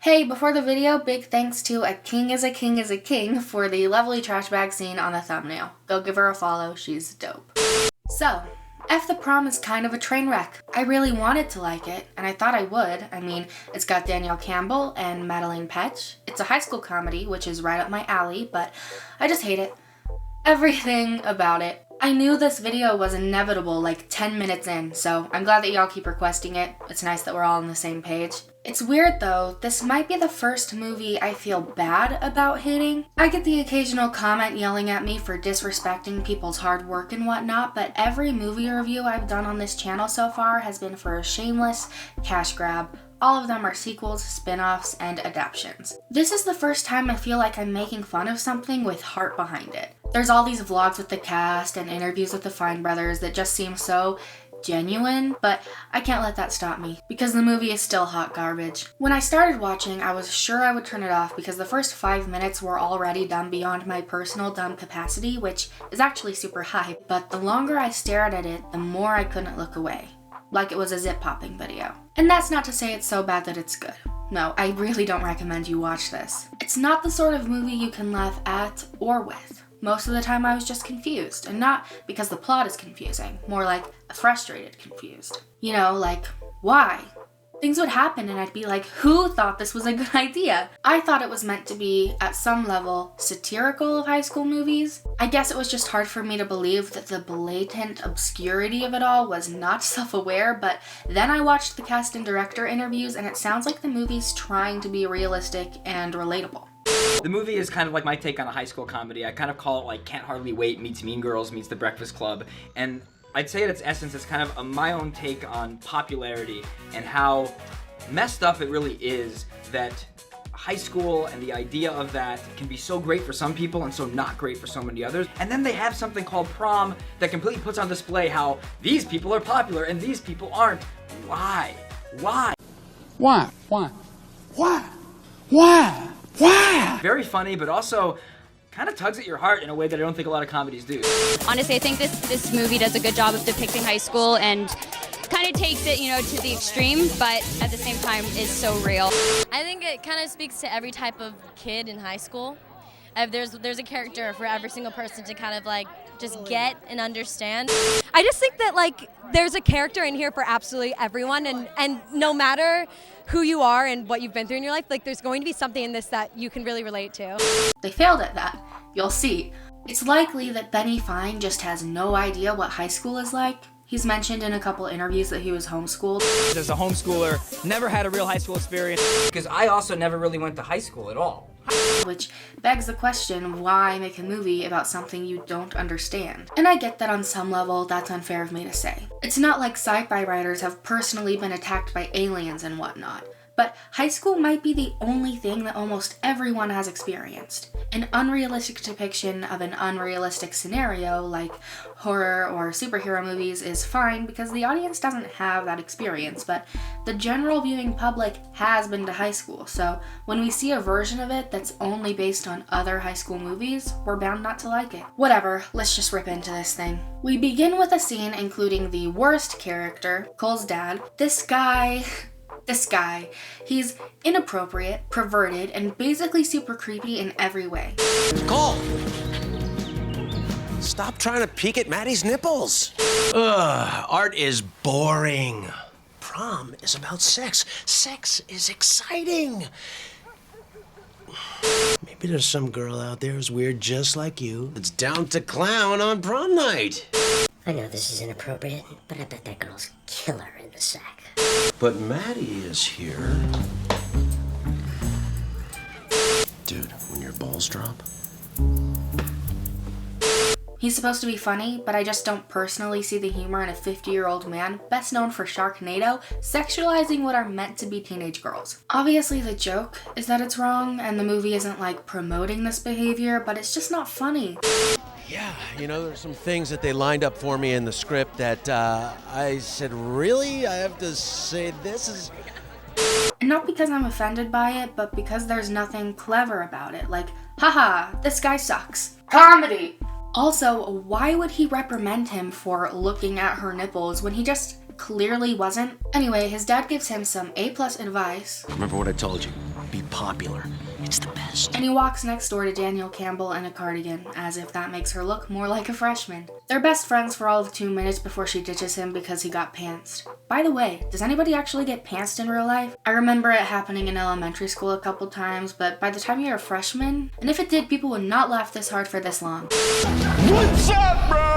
Hey, before the video, big thanks to A King is a King is a King for the lovely trash bag scene on the thumbnail. Go give her a follow, she's dope. So, F the Prom is kind of a train wreck. I really wanted to like it, and I thought I would. I mean, it's got Danielle Campbell and Madeleine Petsch. It's a high school comedy, which is right up my alley, but I just hate it. Everything about it. I knew this video was inevitable like 10 minutes in, so I'm glad that y'all keep requesting it. It's nice that we're all on the same page. It's weird though, this might be the first movie I feel bad about hating. I get the occasional comment yelling at me for disrespecting people's hard work and whatnot, but every movie review I've done on this channel so far has been for a shameless cash grab. All of them are sequels, spin-offs, and adaptions. This is the first time I feel like I'm making fun of something with heart behind it. There's all these vlogs with the cast and interviews with the Fine brothers that just seem so genuine, but I can't let that stop me because the movie is still hot garbage. When I started watching, I was sure I would turn it off because the first 5 minutes were already dumb beyond my personal dumb capacity, which is actually super high, but the longer I stared at it, the more I couldn't look away. Like it was a zip-popping video. And that's not to say it's so bad that it's good. No, I really don't recommend you watch this. It's not the sort of movie you can laugh at or with. Most of the time I was just confused, and not because the plot is confusing, more like frustrated confused. You know, like, why? Things would happen and I'd be like, who thought this was a good idea? I thought it was meant to be, at some level, satirical of high school movies. I guess it was just hard for me to believe that the blatant obscurity of it all was not self-aware, but then I watched the cast and director interviews and it sounds like the movie's trying to be realistic and relatable. The movie is kind of like my take on a high school comedy. I kind of call it like Can't Hardly Wait meets Mean Girls meets The Breakfast Club. And I'd say at its essence, it's kind of my own take on popularity and how messed up it really is that high school and the idea of that can be so great for some people and so not great for so many others. And then they have something called prom that completely puts on display how these people are popular and these people aren't. Why? Why? Why? Why? Why? Why? Why? Very funny, but also kind of tugs at your heart in a way that I don't think a lot of comedies do. Honestly, I think this movie does a good job of depicting high school and kind of takes it, to the extreme, but at the same time is so real. I think it kind of speaks to every type of kid in high school. There's a character for every single person to kind of like just get and understand. I just think that there's a character in here for absolutely everyone, and no matter who you are and what you've been through in your life, there's going to be something in this that you can really relate to. They failed at that. You'll see. It's likely that Benny Fine just has no idea what high school is like. He's mentioned in a couple interviews that he was homeschooled. As a homeschooler, never had a real high school experience. Because I also never really went to high school at all. Which begs the question, why make a movie about something you don't understand? And I get that on some level, that's unfair of me to say. It's not like sci-fi writers have personally been attacked by aliens and whatnot. But high school might be the only thing that almost everyone has experienced. An unrealistic depiction of an unrealistic scenario like horror or superhero movies is fine because the audience doesn't have that experience, but the general viewing public has been to high school, so when we see a version of it that's only based on other high school movies, we're bound not to like it. Whatever, let's just rip into this thing. We begin with a scene including the worst character, Cole's dad. This guy, he's inappropriate, perverted, and basically super creepy in every way. Cole! Stop trying to peek at Maddie's nipples. Ugh, art is boring. Prom is about sex. Sex is exciting. Maybe there's some girl out there who's weird just like you that's down to clown on prom night. I know this is inappropriate, but I bet that girl's killer in the sack. But Maddie is here. Dude, when your balls drop. He's supposed to be funny, but I just don't personally see the humor in a 50-year-old man, best known for Sharknado, sexualizing what are meant to be teenage girls. Obviously the joke is that it's wrong, and the movie isn't promoting this behavior, but it's just not funny. Yeah, there's some things that they lined up for me in the script that I said, really? I have to say this is... And not because I'm offended by it, but because there's nothing clever about it. Like, haha, this guy sucks. Comedy! Also, why would he reprimand him for looking at her nipples when he just clearly wasn't. Anyway, his dad gives him some A+ advice. Remember what I told you. Be popular. It's the best. And he walks next door to Danielle Campbell in a cardigan, as if that makes her look more like a freshman. They're best friends for all of 2 minutes before she ditches him because he got pantsed. By the way, does anybody actually get pantsed in real life? I remember it happening in elementary school a couple times, but by the time you're a freshman, and if it did, people would not laugh this hard for this long. What's up, bro?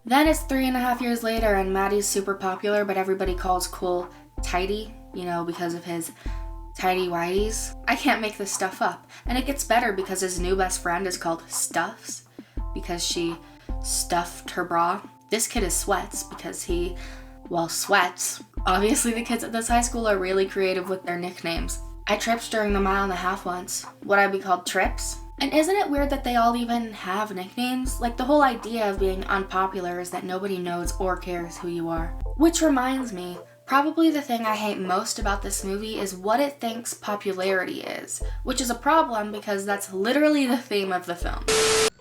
Then it's 3.5 years later and Maddie's super popular, but everybody calls cool Tidy, you know, because of his tidy whities. I can't make this stuff up. And it gets better because his new best friend is called Stuffs, because she stuffed her bra. This kid is Sweats because he, well, sweats. Obviously the kids at this high school are really creative with their nicknames. I tripped during the 1.5 miles once. Would I be called Trips? And isn't it weird that they all even have nicknames? Like, the whole idea of being unpopular is that nobody knows or cares who you are. Which reminds me, probably the thing I hate most about this movie is what it thinks popularity is, which is a problem because that's literally the theme of the film.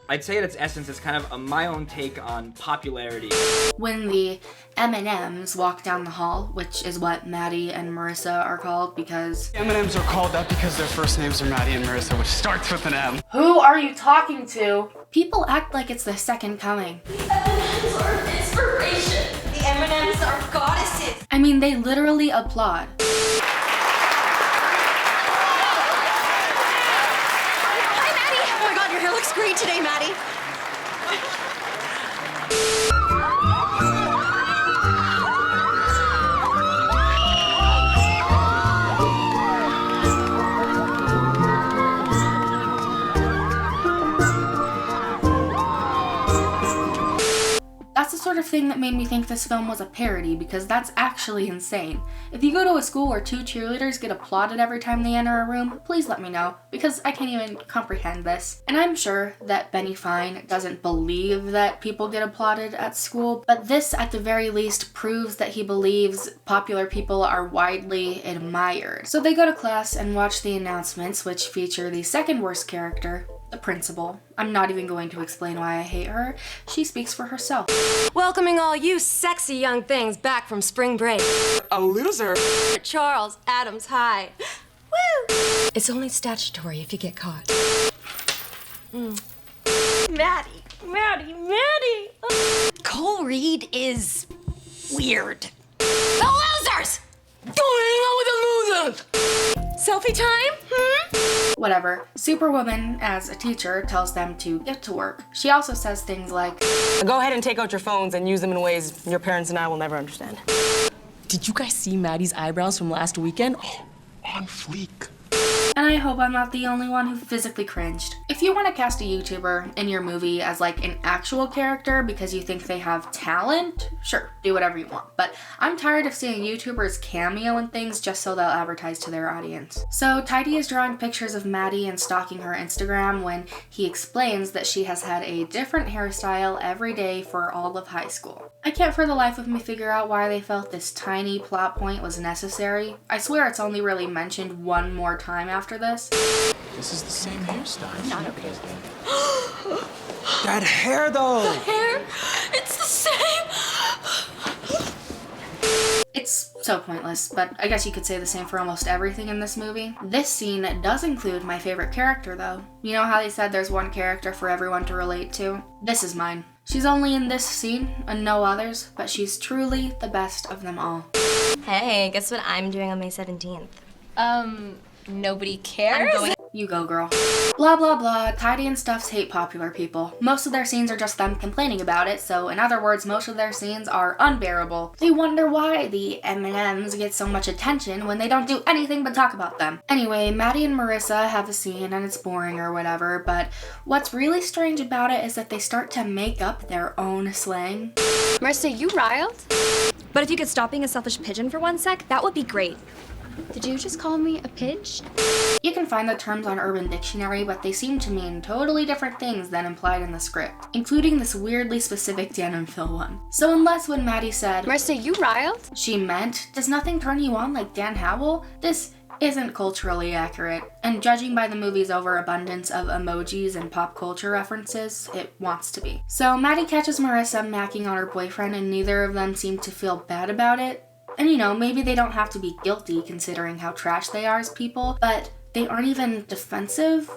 I'd say at its essence, it's kind of my own take on popularity. When the M&Ms walk down the hall, which is what Maddie and Marissa are called because... M&Ms are called that because their first names are Maddie and Marissa, which starts with an M. Who are you talking to? People act like it's the second coming. The M&Ms are inspiration. The M&Ms are goddesses. I mean, they literally applaud. Your hair looks great today, Maddie. That's the sort of thing that made me think this film was a parody, because that's actually insane. If you go to a school where 2 cheerleaders get applauded every time they enter a room, please let me know, because I can't even comprehend this. And I'm sure that Benny Fine doesn't believe that people get applauded at school, but this at the very least proves that he believes popular people are widely admired. So they go to class and watch the announcements, which feature the second worst character, the principal. I'm not even going to explain why I hate her. She speaks for herself. Welcoming all you sexy young things back from spring break. A loser. Charles Adams High. Woo! It's only statutory if you get caught. Maddie. Cole Reed is weird. The losers! Don't hang out with the losers! Selfie time? Whatever. Superwoman, as a teacher, tells them to get to work. She also says things like, go ahead and take out your phones and use them in ways your parents and I will never understand. Did you guys see Maddie's eyebrows from last weekend? On fleek. and I hope I'm not the only one who physically cringed. If you want to cast a YouTuber in your movie as like an actual character because you think they have talent, sure, do whatever you want. But I'm tired of seeing YouTubers cameo in things just so they'll advertise to their audience. So Tidy is drawing pictures of Maddie and stalking her Instagram when he explains that she has had a different hairstyle every day for all of high school. I can't for the life of me figure out why they felt this tiny plot point was necessary. I swear it's only really mentioned one more time after this. This is the same hairstyle. Not okay. That hair, though! The hair? It's the same! It's so pointless, but I guess you could say the same for almost everything in this movie. This scene does include my favorite character, though. You know how they said there's one character for everyone to relate to? This is mine. She's only in this scene and no others, but she's truly the best of them all. Hey, guess what I'm doing on May 17th? Nobody cares? You go, girl. Blah, blah, blah. Tidy and Stuffs hate popular people. Most of their scenes are just them complaining about it, so in other words, most of their scenes are unbearable. They wonder why the M&Ms get so much attention when they don't do anything but talk about them. Anyway, Maddie and Marissa have a scene and it's boring or whatever, but what's really strange about it is that they start to make up their own slang. Marissa, you riled? But if you could stop being a selfish pigeon for one sec, that would be great. Did you just call me a pidge? You can find the terms on Urban Dictionary, but they seem to mean totally different things than implied in the script, including this weirdly specific Dan and Phil one. So unless when Maddie said, Marissa, you riled? She meant, does nothing turn you on like Dan Howell? This isn't culturally accurate, and judging by the movie's overabundance of emojis and pop culture references, it wants to be. So Maddie catches Marissa macking on her boyfriend, and neither of them seem to feel bad about it. And you know, maybe they don't have to be guilty considering how trash they are as people, but they aren't even defensive.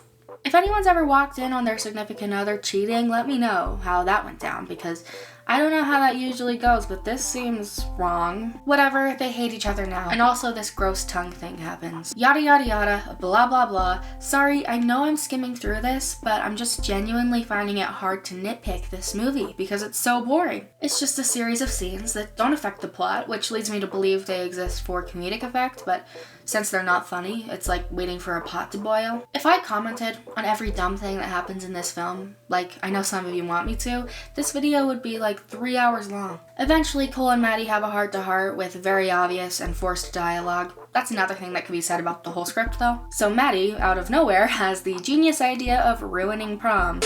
If anyone's ever walked in on their significant other cheating, let me know how that went down, because I don't know how that usually goes, but this seems wrong. Whatever, they hate each other now. And also this gross tongue thing happens. Yada yada yada, blah blah blah. Sorry, I know I'm skimming through this, but I'm just genuinely finding it hard to nitpick this movie because it's so boring. It's just a series of scenes that don't affect the plot, which leads me to believe they exist for comedic effect, but since they're not funny, it's like waiting for a pot to boil. If I commented on every dumb thing that happens in this film, like I know some of you want me to, this video would be like 3 hours long. Eventually, Cole and Maddie have a heart-to-heart with very obvious and forced dialogue. That's another thing that could be said about the whole script though. So Maddie, out of nowhere, has the genius idea of ruining prom.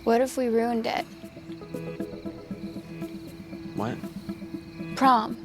What if we ruined it? What? Prom.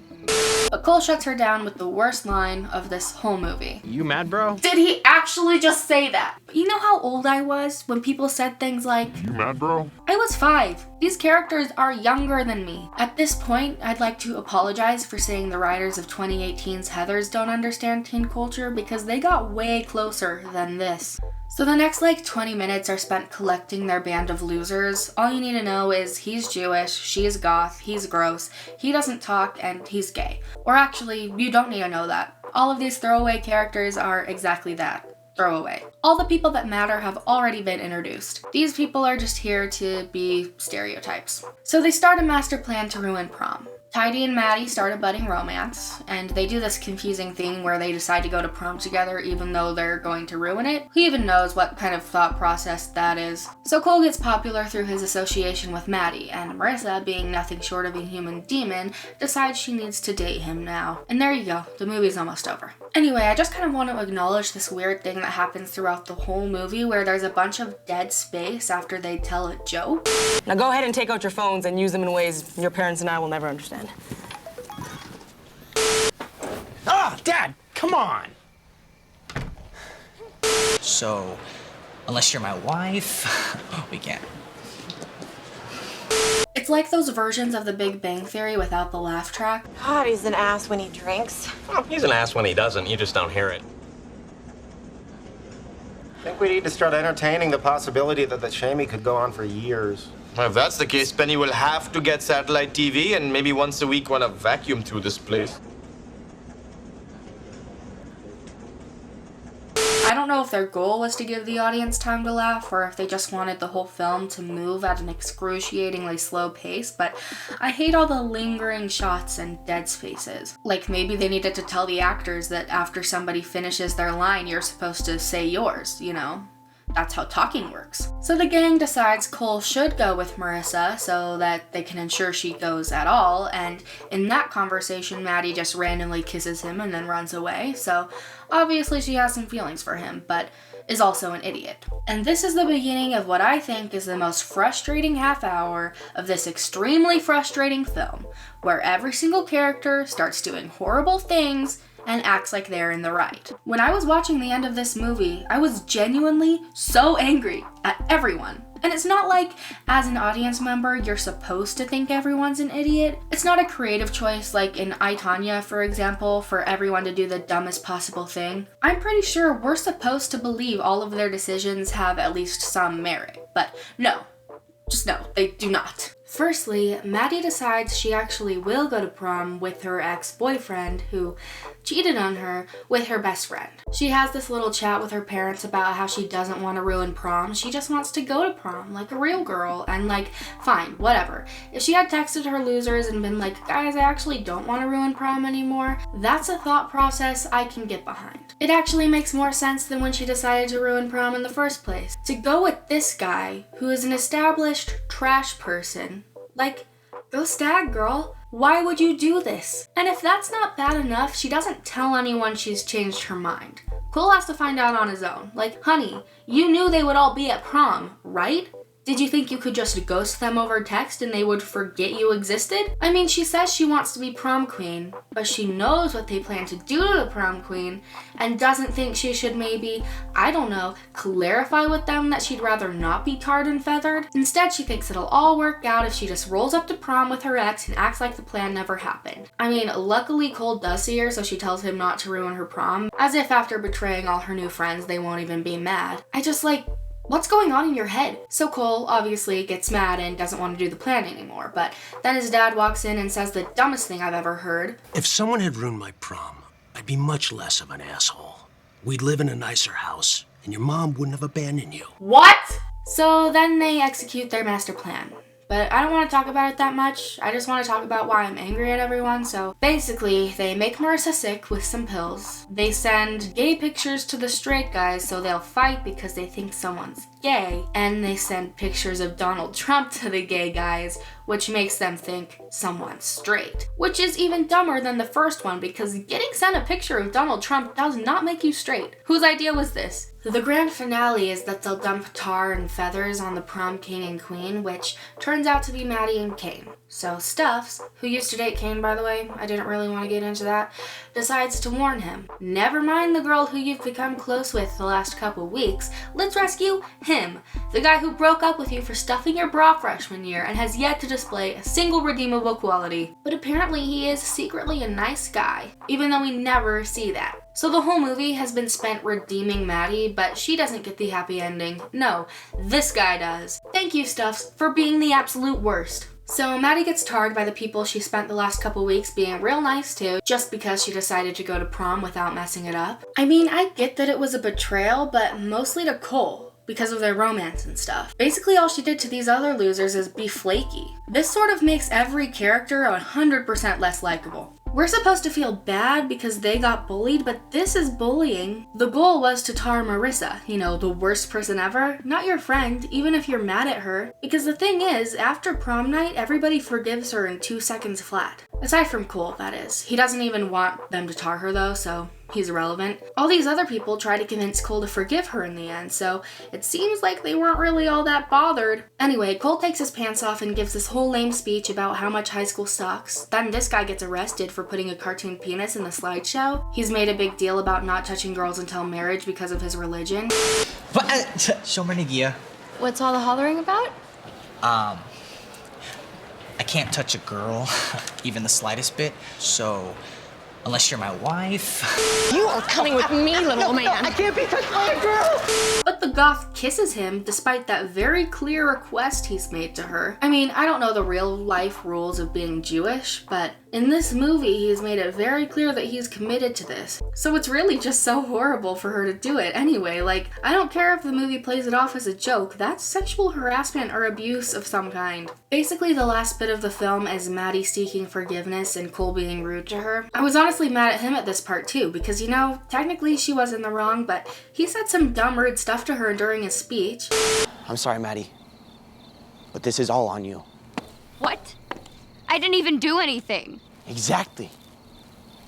But Cole shuts her down with the worst line of this whole movie. You mad, bro? Did he actually just say that? You know how old I was when people said things like, You mad, bro? I was 5. These characters are younger than me. At this point, I'd like to apologize for saying the writers of 2018's Heathers don't understand teen culture because they got way closer than this. So the next 20 minutes are spent collecting their band of losers. All you need to know is he's Jewish, she's goth, he's gross, he doesn't talk, and he's gay. Or actually, you don't need to know that. All of these throwaway characters are exactly that. Throwaway. All the people that matter have already been introduced. These people are just here to be stereotypes. So they start a master plan to ruin prom. Tidy and Maddie start a budding romance, and they do this confusing thing where they decide to go to prom together even though they're going to ruin it. Who even knows what kind of thought process that is? So Cole gets popular through his association with Maddie, and Marissa, being nothing short of a human demon, decides she needs to date him now. And there you go, the movie's almost over. Anyway, I just kind of want to acknowledge this weird thing that happens throughout the whole movie where there's a bunch of dead space after they tell a joke. Now go ahead and take out your phones and use them in ways your parents and I will never understand. Ah, Dad, come on. So, unless you're my wife, we can't. It's like those versions of The Big Bang Theory without the laugh track. God, he's an ass when he drinks. Well, he's an ass when he doesn't. You just don't hear it. I think we need to start entertaining the possibility that the shaming could go on for years. Well, if that's the case, Penny will have to get satellite TV and maybe once a week want to vacuum through this place. I don't know if their goal was to give the audience time to laugh or if they just wanted the whole film to move at an excruciatingly slow pace, but I hate all the lingering shots and dead spaces. Like maybe they needed to tell the actors that after somebody finishes their line, you're supposed to say yours, you know? That's how talking works. So the gang decides Cole should go with Marissa so that they can ensure she goes at all, and in that conversation, Maddie just randomly kisses him and then runs away, so obviously she has some feelings for him, but is also an idiot. And this is the beginning of what I think is the most frustrating half hour of this extremely frustrating film, where every single character starts doing horrible things and acts like they're in the right. When I was watching the end of this movie, I was genuinely so angry at everyone. And it's not like, as an audience member, you're supposed to think everyone's an idiot. It's not a creative choice like in I, Tonya, for example, for everyone to do the dumbest possible thing. I'm pretty sure we're supposed to believe all of their decisions have at least some merit. But no, just no, they do not. Firstly, Maddie decides she actually will go to prom with her ex-boyfriend who cheated on her with her best friend. She has this little chat with her parents about how she doesn't want to ruin prom. She just wants to go to prom like a real girl and fine, whatever. If she had texted her losers and been like, guys, I actually don't want to ruin prom anymore, that's a thought process I can get behind. It actually makes more sense than when she decided to ruin prom in the first place. To go with this guy who is an established trash person, go stag, girl. Why would you do this? And if that's not bad enough, she doesn't tell anyone she's changed her mind. Cole has to find out on his own. Like, honey, you knew they would all be at prom, right? Did you think you could just ghost them over text and they would forget you existed? I mean, she says she wants to be prom queen, but she knows what they plan to do to the prom queen and doesn't think she should maybe, I don't know, clarify with them that she'd rather not be tarred and feathered. Instead, she thinks it'll all work out if she just rolls up to prom with her ex and acts like the plan never happened. I mean, luckily Cole does see her, so she tells him not to ruin her prom, as if after betraying all her new friends, they won't even be mad. What's going on in your head? So Cole obviously gets mad and doesn't want to do the plan anymore, but then his dad walks in and says the dumbest thing I've ever heard. If someone had ruined my prom, I'd be much less of an asshole. We'd live in a nicer house, and your mom wouldn't have abandoned you. What? So then they execute their master plan. But I don't want to talk about it that much. I just want to talk about why I'm angry at everyone. So basically, they make Marissa sick with some pills. They send gay pictures to the straight guys so they'll fight because they think someone's gay. And they send pictures of Donald Trump to the gay guys, which makes them think someone's straight. Which is even dumber than the first one because getting sent a picture of Donald Trump does not make you straight. Whose idea was this? The grand finale is that they'll dump tar and feathers on the prom king and queen, which turns out to be Maddie and Kane. So Stuffs, who used to date Kane by the way, I didn't really want to get into that, decides to warn him. Never mind the girl who you've become close with the last couple weeks, let's rescue him. The guy who broke up with you for stuffing your bra freshman year and has yet to display a single redeemable quality. But apparently he is secretly a nice guy, even though we never see that. So the whole movie has been spent redeeming Maddie, but she doesn't get the happy ending. No, this guy does. Thank you, Stuffs, for being the absolute worst. So Maddie gets tarred by the people she spent the last couple weeks being real nice to, just because she decided to go to prom without messing it up. I mean, I get that it was a betrayal, but mostly to Cole, because of their romance and stuff. Basically all she did to these other losers is be flaky. This sort of makes every character 100% less likable. We're supposed to feel bad because they got bullied, but this is bullying. The goal was to tar Marissa, you know, the worst person ever, not your friend, even if you're mad at her. Because the thing is, after prom night, everybody forgives her in 2 seconds flat. Aside from Cole, that is. He doesn't even want them to tar her though, so he's irrelevant. All these other people try to convince Cole to forgive her in the end, so it seems like they weren't really all that bothered. Anyway, Cole takes his pants off and gives this whole lame speech about how much high school sucks. Then this guy gets arrested for putting a cartoon penis in the slideshow. He's made a big deal about not touching girls until marriage because of his religion. So many gear. What's all the hollering about? I can't touch a girl, even the slightest bit, so unless you're my wife. You are coming with me, little man. I can't be touched by a girl! But the goth kisses him despite that very clear request he's made to her. I mean, I don't know the real life rules of being Jewish, but in this movie, he's made it very clear that he's committed to this. So it's really just so horrible for her to do it anyway. Like, I don't care if the movie plays it off as a joke, that's sexual harassment or abuse of some kind. Basically, the last bit of the film is Maddie seeking forgiveness and Cole being rude to her. I was honestly mad at him at this part too, because you know, technically she was in the wrong, but he said some dumb rude stuff to her during his speech. I'm sorry, Maddie, but this is all on you. What? I didn't even do anything. Exactly.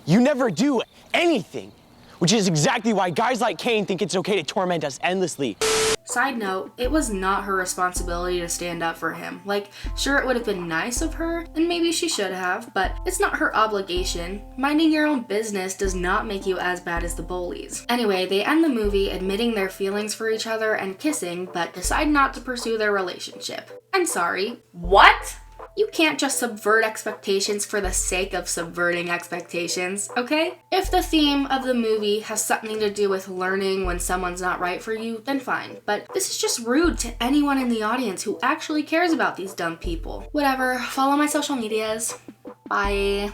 You never do anything, which is exactly why guys like Kane think it's okay to torment us endlessly. Side note, it was not her responsibility to stand up for him. Like, sure, it would have been nice of her, and maybe she should have, but it's not her obligation. Minding your own business does not make you as bad as the bullies. Anyway, they end the movie admitting their feelings for each other and kissing, but decide not to pursue their relationship. I'm sorry. What? You can't just subvert expectations for the sake of subverting expectations, okay? If the theme of the movie has something to do with learning when someone's not right for you, then fine. But this is just rude to anyone in the audience who actually cares about these dumb people. Whatever, follow my social medias. Bye.